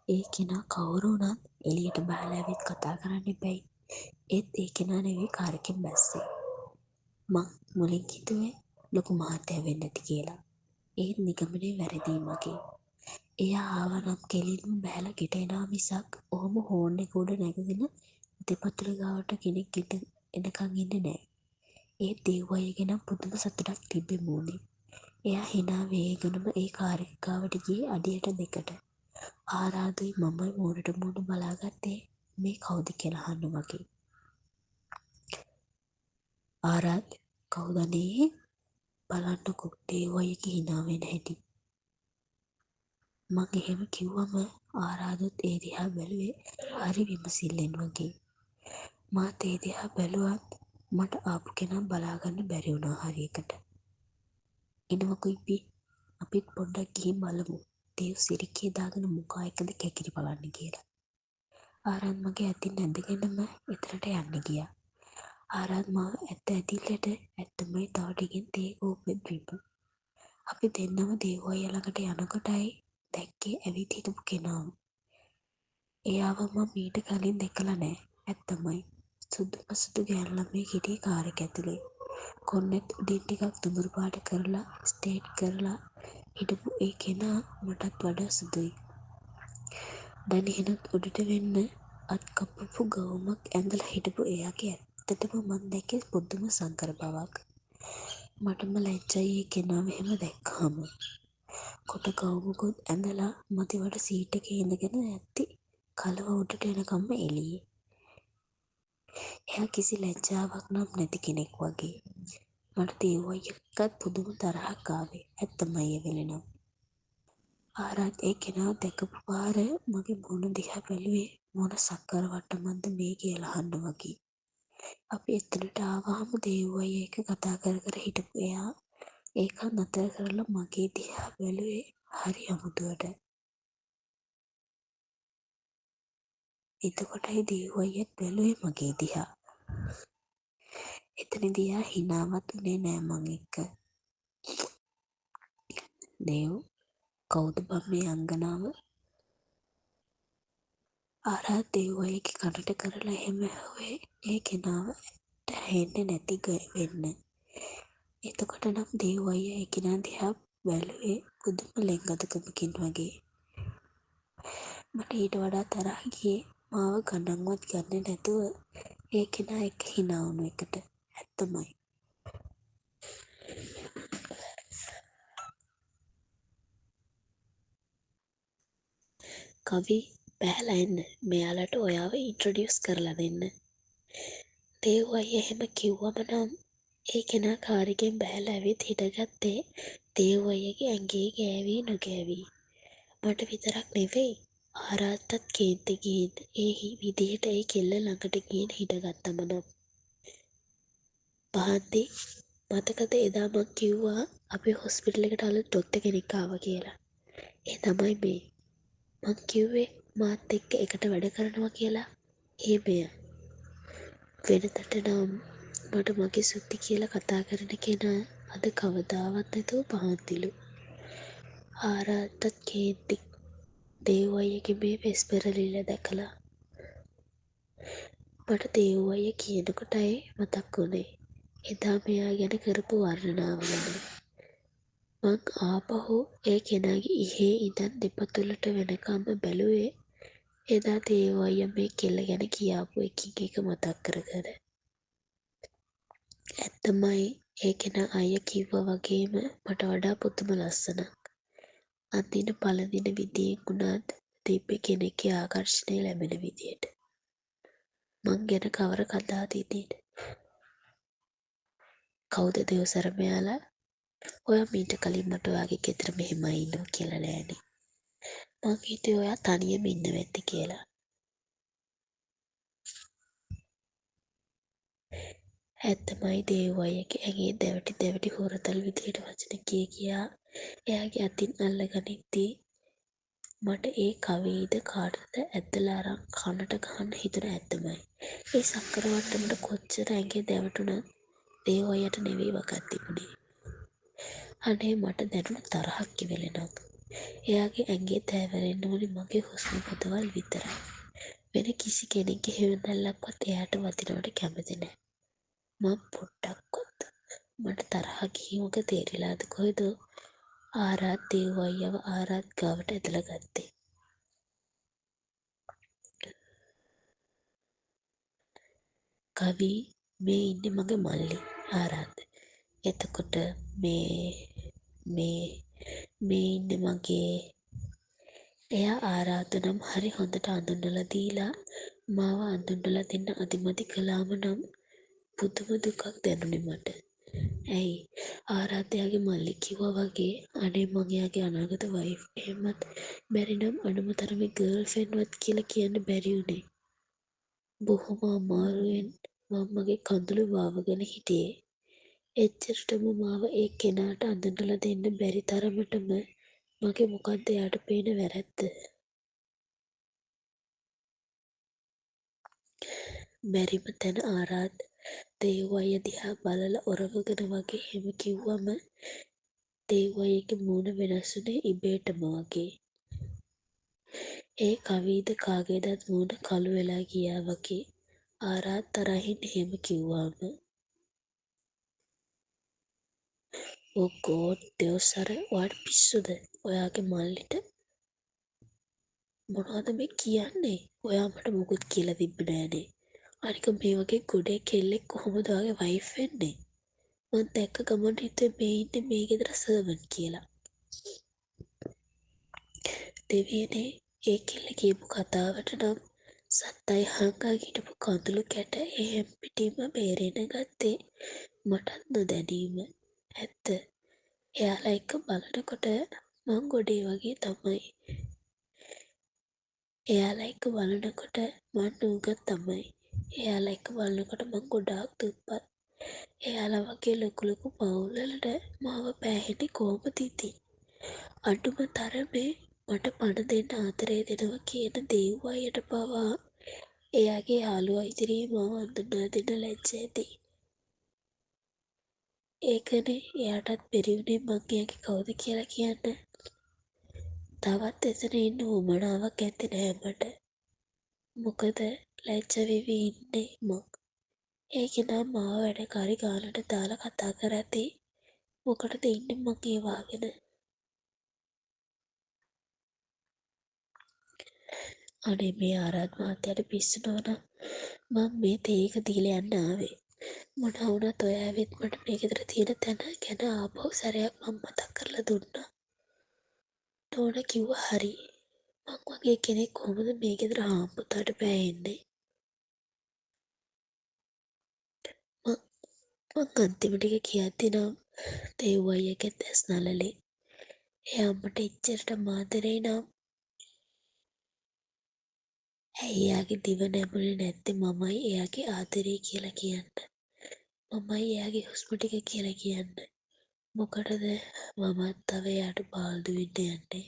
ඒ කෙනා කවුරු වුණත් එළියට බහලා ඇවිත් කතා කරන්න එපැයි. ඒත් ඒ කෙනා නෙවෙයි කාර් එකෙන් බැස්සේ. මං මුලින් හිතුවේ ලොකු මහත්තයා වෙන්න ඇති කියලා. ඒත් නිගමනේ වැරදි මගේ. එයා ආවනම් කෙලින්ම බැලලා ගෙට එනවා මිසක් ඔහොම හෝන් එක උඩ නැගගෙන දෙපතුල ගාවට කෙනෙක් එනකන් ඉන්නේ නැහැ. ඒ දෙව්වයගේ නම් පුදුම සතුටක් තිබ්බේ මූණේ. එයා hina වේගෙනම ඒ කාර් එක ගාවට ගියේ අඩියට දෙකට. ආරාදුයි මමයි මූණට මූණ බලාගත්තේ මේ කවුද කියලා අහන්න වගේ. ආරාද් කවුදනේ බලන්නකෝ දෙව්වයගේ hina වෙන හැටි. මං එහෙම කිව්වම ආරාදුත් ඒ දිහා බැලුවේ හරි විමසිල්ලෙන් වගේ. මාත් ඒ දිහා බැලුවත් මට ආපු කෙනා බලාගන්න බැරි වුණා හරියකට. එනවකෝ ඉපි අපිත් පොඩ්ඩක් ගිහින් බලමු. දේව් සිරිකේ දාගෙන මුඛා එකද කැකිරි බලන්න කියලා. ආරාද් මගේ අතින් ඇඳගෙනම එතනට යන්න ගියා. ආරාද් මාව ඇත්ත ඇතිල්ලට ඇත්තමයි තව ටිකෙන් තේ කෝප්පෙත් බිමු. අපි දෙන්නම දේව් අයියා ළඟට යනකොටයි දැක්කේ ඇවිත් හිටපු කෙනාව. එයාව මම මීට කලින් දැකලා නෑ. ඇත්තමයි. සුදු ගෑනු ළමයෙක් හිටියේ කාර් එක ඇතුලේ. කොන්නෙත් උඩින් ටිකක් දුඹුරු පාට කරලා ස්ටේට් කරලා හිටපු ඒ කෙනා මටත් වඩා සුදුයි. දැන් එහෙනම් උඩට වෙන්න අත් කපපු ගවුමක් ඇඳලා හිටපු එයාගේ ඇත්තටම මම දැක්කේ පුදුම සංකර බවක්. මටම ලැජ්ජයි ඒ කෙනාව එහෙම දැක්කම. කොට ගවුමකුත් ඇඳලා මතිවට සීට් එකේ ඉඳගෙන ඇත්ති කලව උඩට එනකම්ම එළියේ. එයා කිසි ලැජ්ජාවක් නම් නැති කෙනෙක් වගේ. මට දේවයක්වත් පුදුම තරහක් ආවේ. ඇත්තමයි ඒ වෙලෙනම්. ආරාත් ඒ කෙනාව දැකපු පාර මගේ මුණ දිහා බැලුවේ මොන සක්කර වට්ටමක්ද මේ කියලා අහන්න වගේ. අපි එතනට ආවහම දේව්වයි එක කතා කර හිටපු එයා ඒක නතර කරලා මගේ දිහා බැලුවේ හරි අමුතුවට. එතකොටයි දේව්වයිත් බැලුවේ මගේ දිහා. එතනදී එයා හිනාවත් උනේ නෑ මං එක්ක. දේව් කවුද බම් මේ අංගනාව? ආරාත් දේව්වයිගේ කනට කරලා එහෙම ඇහුවේ ඒ කෙනාවට ඇහෙන්නේ නැති වෙන්න. එතකොට නම් දේව්වයි ඒ කෙනා දිහා බැලුවේ පුදුම ලෙන්ගතුකමකින් වගේ. මට ඊට වඩා තරහ ගියේ මාව ගණන්වත් ගන්නේ නැතුව ඒ කෙනා එක්ක hina වුණු එකට. ඇත්තමයි. කවි බැලලා එන්න. මෙයාලට ඔයාව ඉන්ට්‍රොඩියුස් කරලා දෙන්න. දේව් අයියා එහෙම කිව්වම නම් ඒ කෙනා කාර් එකෙන් බැලලා ඇවිත් හිටගත්තේ දේව් අයියාගේ ඇඟේ ගෑවි නොගෑවි. මට විතරක් නෙවෙයි ආරාත්තත් කේන්ති ගිහින් ඒ විදිහට ඒ කෙල්ල ළඟට ගිහින් හිටගත්තම නම්. පහන්ති මතකද එදා මං කිව්වා අපි හොස්පිටල් එකට අලුත් ඩොක්ටර් කෙනෙක් ආවා කියලා. ඒ තමයි මේ. මං කිව්වේ මාත් එක්ක එකට වැඩ කරනවා කියලා. ඒ මෙය. වෙනතට නම් මට මගේ සුත්ති කියලා කතා කරන කෙනා අද කවදාවත් නැතුව පහන්තිලු. ආරාත්තත් කේන්ති දේව් අයියාගේ මේ වෙස් පෙරලිල්ල දැකලා මට දේව් අයියා කියනකොටයි මතක් වුණේ එදා මෙයා ගැන කරපු වර්ණනාව ගැන. මං ආපහු ඒ කෙනාගේ ඉහේ ඉඳන් දෙපතුලට වෙනකම්ම බැලුවේ එදා දේව් අයියා මේ කෙල්ල ගැන කියාපු එකින් එක මතක් කරගෙන. ඇත්තමයි ඒ කෙනා අයියා කිව්වා වගේම මට වඩා පුදුම ලස්සනක්. අඳින පළඳින විදියෙන් වුණත් තිබ්බේ කෙනෙක්ගේ ආකර්ෂණය ලැබෙන විදියට. මං ගැන කවර කතාද ඉතින්? කවුද දෙව්සර මෙයාලා? ඔයා මීට කලින් මට ඔයාගේ ගෙදර මෙහෙමයි ඉන්නවා කියලා නෑනේ. මං හිතුවේ ඔයා තනියම ඉන්නව ඇති කියලා. ඇත්තමයි දේව් අයියාගේ ඇඟේ දැවටි හොරතල් විදියට වචන කියා එයාගේ අතින් අල්ලගනිද්දී මට ඒ කවීද කාටද ඇදලා අරන් කනට ගහන්න හිතුණ ඇත්තමයි. ඒ සක්කර වට්ටමට කොච්චර ඇඟේ දැවටුණත් දේව් අයියාට නෙවෙයි වගක් තිබුණේ. අනේ මට දැනුණ තරහක් ඉවෙලෙනවා. එයාගේ ඇඟේ තැවරෙන්න ඕනේ මගේ හුස්ම පොදවල් විතරයි. වෙන කිසි කෙනෙක්ගේ හෙවණැල්ලක්වත් එයාට වදිනවට කැමති නෑ. මං පොඩ්ඩක්වත් මට තරහා ගිහින් ඔක තේරිලාද කොහෙද ආරාත් දේව අයියව ආරාත් ගාවට ඇදලා ගත්තේ. කවි මේ ඉන්නේ මගේ මල්ලි ආරාත්. එතකොට මේ ඉන්නේ මගේ එයා ආරාධ නම් හරි හොඳට අඳුන්වලා දීලා මාව අඳුන්වලා දෙන්න අදිමදි කළාම නම් පුදුම දුකක් දැනුනේ මට. ඇයි ආරාධයාගේ මල්ලි කිව්වා වගේ අනේ මං එයාගේ අනාගත වයිෆ් එහෙමත් බැරි නම් අනුමතරමේ ගර්ල් ෆ්‍රෙන්ඩ්වත් කියලා කියන්න බැරි උනේ. බොහොම අමාරුවෙන් මම මගේ කඳුළු වාවගෙන හිටියේ. එච්චරටම මාව ඒ කෙනාට අඳුන්වලා දෙන්න බැරි තරමටම මගේ මොකක්ද එයාට පේන වැරැද්ද? බැරිම තැන ආරාත් දේව අයියා දිහා බලලා ඔරවගෙන වගේ එහෙම කිව්වම දේව අයියාගේ මූණ වෙනස් වුණේ ඉබේටම වගේ. ඒ කවීද කාගේදත් මූණ කළු වෙලා ගියා වගේ. ආරාත් තරහින් එහෙම කිව්වාම ඕ ගෝඩ් දෙව්සර ඔයාට පිස්සුද? ඔයාගේ මල්ලිට මොනවද මේ කියන්නේ? ඔයා මට මොකුත් කියලා තිබ්බේ නෑනේ. අනික මේ වගේ ගොඩේ කෙල්ලෙක් කොහොමද ඔයාගේ වයිෆ් වෙන්නේ? මං දැක්ක ගමන් හිතුවේ මේ ඉන්නේ මේ ගෙදර සර්වන්ට් කියලා. දෙවියනේ ඒ කෙල්ල කියපු කතාවට නම් සත්තයි හංගා හිටපු කඳුළු කැට එහෙම් පිටින්ම බේරෙන්න ගත්තේ මටත් නොදැනීම. ඇත්ත. එයාලා එක්ක බලනකොට මං ගොඩේ වගේ තමයි. එයාලා එක්ක බලනකොට මං නූගත් තමයි. එයාලා එක්ක බලනකොට මං ගොඩාක් දුප්පත්. එයාලා වගේ ලොකු ලොකු පවුල්වලට මාව පෑහෙන්නේ කොහොමද ඉතින්? අඩුම තරමේ මට පණ දෙන්න ආදරේ දෙනවා කියන දේව් අයියට පවා එයාගේ යාළුවා ඉදිරියේ මාව අඳුන්වා දෙන්න ලැජ්ජ ඇති. ඒකනේ එයාටත් බැරි වුණේ මං එයාගේ කවුද කියලා කියන්න. තවත් එතන ඉන්න උවමනාවක් ඇත්තේ නෑ මට. මොකද ලැජ්ජ වෙවි ඉන්නේ මං. ඒක නම් මාව වැඩකාරි ගානට දාලා කතා කරද්දී මොකටද ඉන්නේ මං ඒ වාගෙන. අනේ මේ ආරාධ මහත්තයාට පිස්සු නොවනම් මම මේ තේ එක දීලා යන්න ආවේ. මොනවා වුණත් ඔයා ඇවිත් මට මේ ගෙදර තියෙන තැන ගැන ආපහු සැරයක් මම මතක් කරලා දුන්නා. නෝනා කිව්වා හරි. මං වගේ කෙනෙක් කොහොමද මේ ගෙදර හාම්පුතාට පෑහෙන්නේ? මං අන්තිම ටික කියද්දි නම් දේව් අයියාගේ ඇස් නළලේ. එයා මට එච්චරට ආදරේ නම් ඇයි එයාගේ දිව නැමුනේ නැත්තේ මමයි එයාගේ ආදරේ කියලා කියන්න. මමයි එයාගේ හුස්ම ටික කියලා කියන්න. මොකටද මමත් තව එයාට බාල්දු වෙන්න යන්නේ?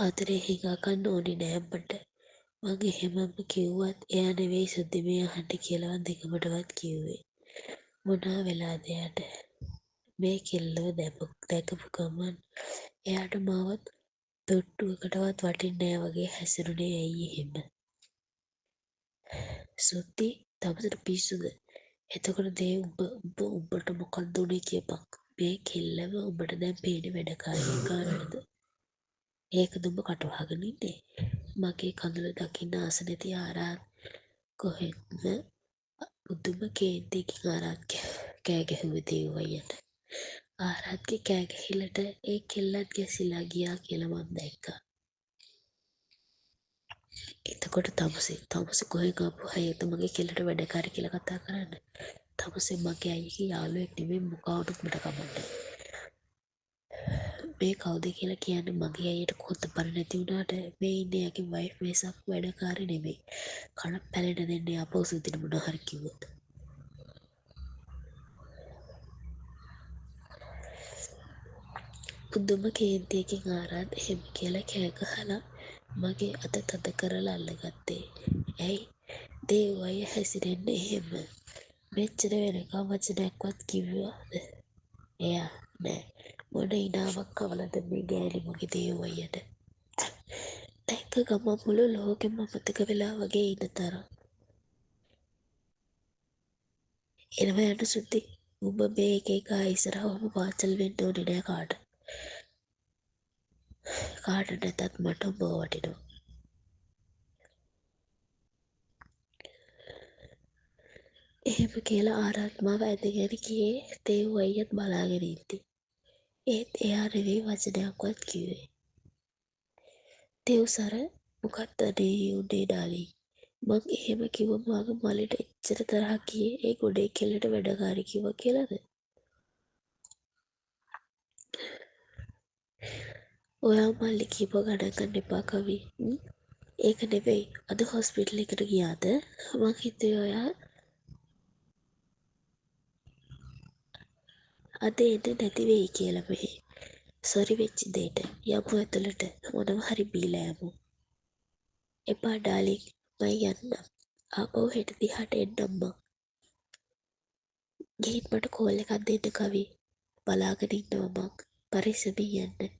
ආදරේ හිඟා ගන්න ඕනේ නෑ මට. මං එහෙමම කිව්වත් එයා නෙවෙයි සුද්දේ අහන්න කියලා දෙකමටවත් කිව්වේ. මොනා වෙලාද එයාට? මේ කෙල්ලව දැකපු ගමන් එයාට මාවත් තොට්ටුවකටවත් වටින්නේ නෑ වගේ හැසිරුනේ ඇයි එහෙම? සුද්දි තමසට පිස්සුද? එතකොට දේ උඹට මොකක්ද උනේ කියපන්. මේ කෙල්ලව උඹට දැන් පේන්නේ වැඩකාරියෙක් ගන්නද? ඒකද උඹ කටවහගෙන ඉන්නේ? මගේ කඳුළු දකින්න ආස නැති ආරාත් කොහෙන්ද පුදුම කේන්තියකින් ආරාත් කෑ ගැහුවේ දේව අයියට. ආරාත්ගේ කෑ ගැහිල්ලට ඒ කෙල්ලත් ගැසිලා ගියා කියලා මම දැක්කා. එතකොට තමුසේ කොහෙන් ආපු අයද මගේ කෙල්ලට වැඩකාරි කියලා කතා කරන්න? තමුසේ මගේ අයියගේ යාළුවෙක් නෙමෙයි මොකා වුණත් මට කමන්නේ. මේ කවුද කියලා කියන්නේ මගේ අයියට කොහොත බර නැති වුණාට මේ ඉන්නේ එයාගේ වයිෆ් වෙසක් වැඩකාරි නෙමෙයි. කන පැලෙන්න දෙන්නේ අපෝ සුදින මොනවා හරි කිව්වොත්. පුදුම කේන්තියකින් ආරාත් එහෙම කියලා කෑ ගහලා මගේ අත තද කරලා අල්ලගත්තේ. ඇයි දේව අයියා හැසිරෙන්නේ එහෙම? මෙච්චර වෙනකම් වචනයක්වත් කිව්වද? එයා නෑ මොන ඉනාවක් කවලද මේ ගෑණි මගේ දේව අයියට. දැක්ක ගමන් මුළු ලෝකෙම අමතක වෙලා වගේ ඉන්න තරම්. එනවා යන්න සුද්දි. උඹ මේ එක එක ඉස්සරහම පාචල් වෙන්න ඕනේ නෑ කාට. කාට නැතත් මට උඹ වටිනවා. එහෙම කියලා ආරාත්මාව ඇදගෙන ගියේ දේව් අයියත් බලාගෙන ඉද්දි. ඒත් එයා නෙවෙයි වචනයක්වත් කිව්වේ. දේව් සර මොකක්ද අනේ උනේ ඩාලි. මං එහෙම කිව්වම මගේ මලට එච්චර තරහක් ගියේ ඒ ගොඩේ කෙල්ලට වැඩකාරී කිව්වා කියලාද? ඔයා මල්ලි කීප ගණන් ගන්න එපා කවි. ඒක නෙවෙයි අද හොස්පිටල් එකට ගියාද? මං හිතුවේ ඔයා අද එන්නේ නැති වෙයි කියලා මෙහෙ. සොරි වෙච්ච දෙයට යමු ඇතුළට මොනවා හරි බීලා යමු. එපා ඩාලින් මං යන්නම්. ආපහු හෙට දිහාට එන්නම් මං. ගිහින් මට කෝල් එකක් දෙන්න කවි. බලාගෙන ඉන්නවා මං. පරිස්සමින් යන්න.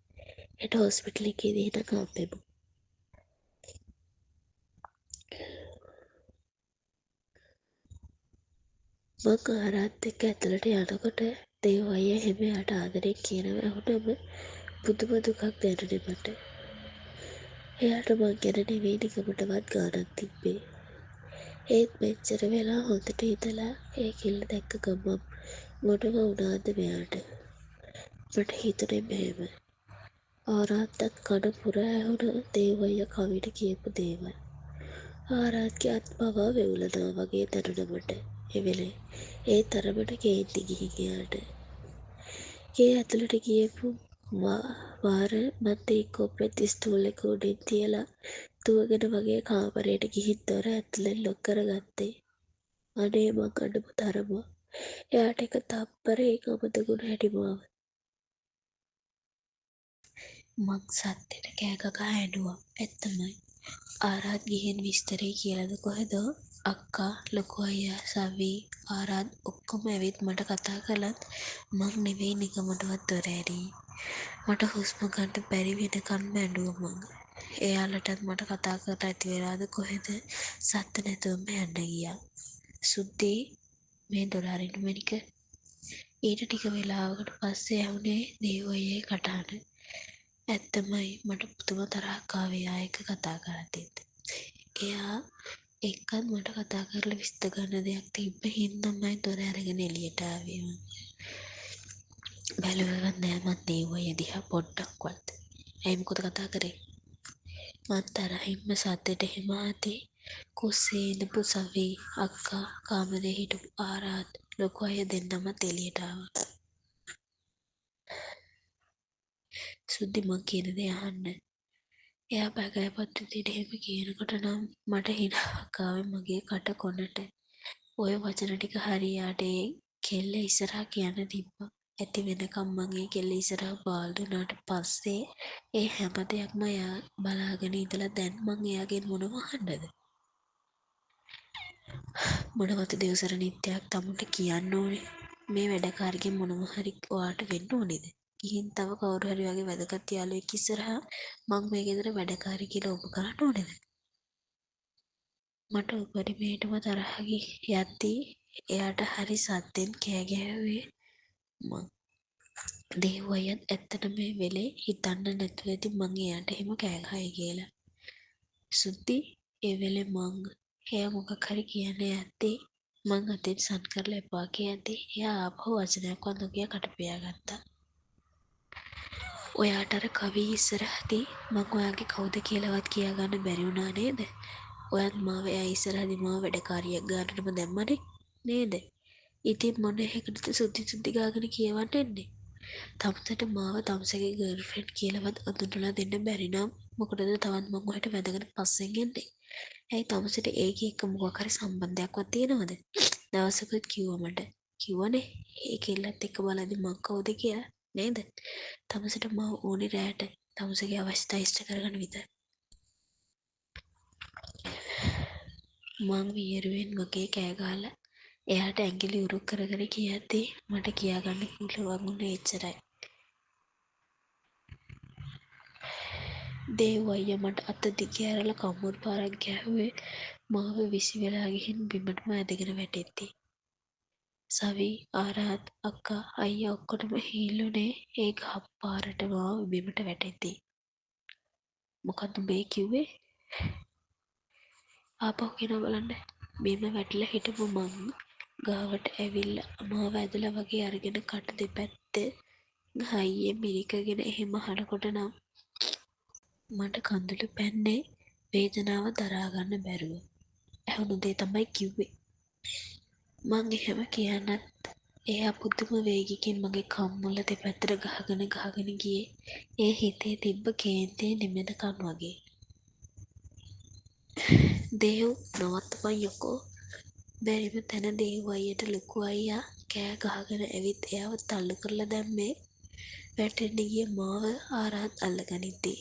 හෙට හොස්පිටල් එකේදී එනකම් හම්බෙමු. මං ආරාත් එක්ක ඇතුළට යනකොට දේව අයියා එහෙම යට ආදරෙන් කියනවා ඇහුනම පුදුම දුකක් දැනුනේ මට. එයාට මං ගැන නෙවෙයි නිකමටවත් ගානක් තිබ්බේ. ඒත් මෙච්චර වෙලා හොඳට ඉඳලා ඒ කෙල්ල දැක්ක ගමන් මොනව වුණාද මෙයාට. මට හිතුනේ මෙහෙම. ආරාත්තත් කන පුරා ඇහුන දේව අයියා කවිට කියපු දේවල්. ආරාත්ගේ අත් පවා වෙවුලනවා වගේ දැනුන මට ඒ වෙලේ. ඒ තරමට කේන්ති ගිහින් එයාට. ගේ ඇතුළට ගියපු වාර මත් ඒ කොප්පෙත් ස්ටූල් එක උඩින් තියලා දුවගෙන වගේ කාමරයට ගිහින් දොර ඇතුලෙන් ලොක් කරගත්තේ. අනේ මං අඬපු තරම. එයාට එක තප්පරයක අමතකුණ හැටි මාව. මං සද්දෙට කෑ ගගා ඇඬුවා. ඇත්තමයි. ආරාත් ගිහින් විස්තරේ කියලාද කොහෙද? අක්කා, ලොකු අයියා, සවි, ආරාත් ඔක්කොම ඇවිත් මට කතා කළත් මං නෙවෙයි නිකමටවත් දොර ඇරියේ. මට හුස්ම ගන්න බැරි වෙනකන්ම ඇඬුවා මං. එයාලටත් මට කතා කරලා ඇති වෙලාද කොහෙද? සද්ද නැතුවම යන්න ගියා. සුද්දී මේ ඩොලාරින් මැනික ඊට ටික වෙලාවකට පස්සේ ඇහුනේ දේව අයියේ කටහඬ. ඇත්තමයි මට පුදුම තරහක් ආවේ ආ එක්ක කතා කරද්දිත්. එයා එක්කත් මට කතා කරලා විස්තර ගන්න දෙයක් තිබ්බ හින්දාමයි දොර අරගෙන එළියට ආවේ මං. බැලුවවත් නෑ මං දේව අයියා දිහා පොඩ්ඩක්වත්. ඇයි මොකද කතා කරේ? මං තරහින්ම සද්දෙට එහෙම ආතේ කුස්සියේ ඉඳපු සවි අක්කා කාමරේ හිටපු ආරාත් ලොකු අයියා දෙන්නමත් එළියට ආවා. සුද්දි මං කියන දේ අහන්න. එයා බගෑපත් විදියට එහෙම කියනකොට නම් මට හිනාවක් ආවේ මගේ කට කොනට. ඔය වචන ටික හරියට ඒ කෙල්ල ඉස්සරහා කියන්න තිබ්බා. ඇති වෙනකම් මං ඒ කෙල්ල ඉස්සරහා බාල්දු වුණාට පස්සේ ඒ හැම දෙයක්ම එයා බලාගෙන ඉඳලා දැන් මං එයාගෙන් මොනව අහන්නද? මොනවද දෙව්සර නිත්‍යක් තමුන්ට කියන්න ඕනේ? මේ වැඩකාරගෙන් මොනව හරි ඔයාට වෙන්න ඕනේද? ගිහින් තව කවුරු හරි වගේ වැදගත් යාළුවෙක් ඉස්සරහා මං මේ ගෙදර වැඩකාරී කියලා ඔප්පු කරන්න ඕනේද? මට උපරිමයටම තරහ යද්දී එයාට හරි සද්දෙන් කෑ ගැහුවේ මං. දේව අයියත් ඇත්තටම මේ වෙලේ හිතන්න නැතුව ඇති මං එයාට එහෙම කෑ ගහයි කියලා. සුද්දි ඒ වෙලේ මං එයා මොකක් හරි කියන්න යද්දී මං අතෙන් සන් කරලා එපා කියද්දී එයා ආපහු වචනයක්වත් නොකිය කට පියාගත්තා. ඔයාට අර කවි ඉස්සරහදී මං ඔයාගේ කවුද කියලාවත් කියාගන්න බැරි වුණා නේද? ඔයත් මාව එයා ඉස්සරහදී මාව වැඩකාරියක් ගන්නටම දැම්මනේ නේද? ඉතින් මොන එකටද සුද්දි ගාගෙන කියවන්න එන්නේ? තමුසට මාව තමුසගේ ගර්ල්ෆ්‍රෙන්ඩ් කියලාවත් අඳුනලා දෙන්න බැරි නම් මොකටද තවත් මං ඔයාට වැදගෙන පස්සෙන් එන්නේ? ඇයි තමුසට ඒකේ එක්ක මොකක් හරි සම්බන්ධයක්වත් තියෙනවද? දවසකුත් කිව්වා මට. කිව්වනේ ඒ කෙල්ලත් එක්ක බලද්දි මං කවුද කියලා නේද? තමුසට මාව ඕනේ රැට තමුසගේ අවශ්‍යතා ඉෂ්ට කරගන්න විතර. මං වියරුවෙන් වගේ කෑ ගහලා එයාට ඇඟිලි උරුක් කරගෙන කියද්දී මට කියාගන්න පුළුවන් වුණේ එච්චරයි. දේව් අයියා මට අත දිගේ ඇරලා කම්මුරු පාරක් ගැහුවේ මාව විසි වෙලා ගිහින් බිමටම ඇදගෙන වැටෙද්දී. සවි ආරාත් අක්කා අයියා ඔක්කොටම හීල්ලුනේ ඒ ගහපු පාරට මාව බිමට වැටෙද්දී. මොකද්ද උඹේ කිව්වේ? ආපහු කියනවා බලන්න. බිම වැටිලා හිටපු මං ගාවට ඇවිල්ලා මාව ඇදලා වගේ අරගෙන කට දෙපැත්තේ හයියෙන් මිරිකගෙන එහෙම අහනකොට නම් මට කඳුළු පැන්නේ වේදනාව දරා ගන්න බැරුව. ඇහුණු දේ තමයි කිව්වේ. මං එහෙම කියන්නත් එයා පුදුම වේගකින් මගේ කම්මුල දෙපැත්තට ගහගෙන ගියේ ඒ හිතේ තිබ්බ කේන්තිය නිමෙනකන් වගේ. දේව් නවත්තපන් යකෝ. බැරිම තැන දේව් අයියට ලොකු අයියා කෑ ගහගෙන ඇවිත් එයාව තල්ලු කරලා දැම්මේ වැටෙන්න ගිය මාව ආරාත් අල්ලගනිද්දී.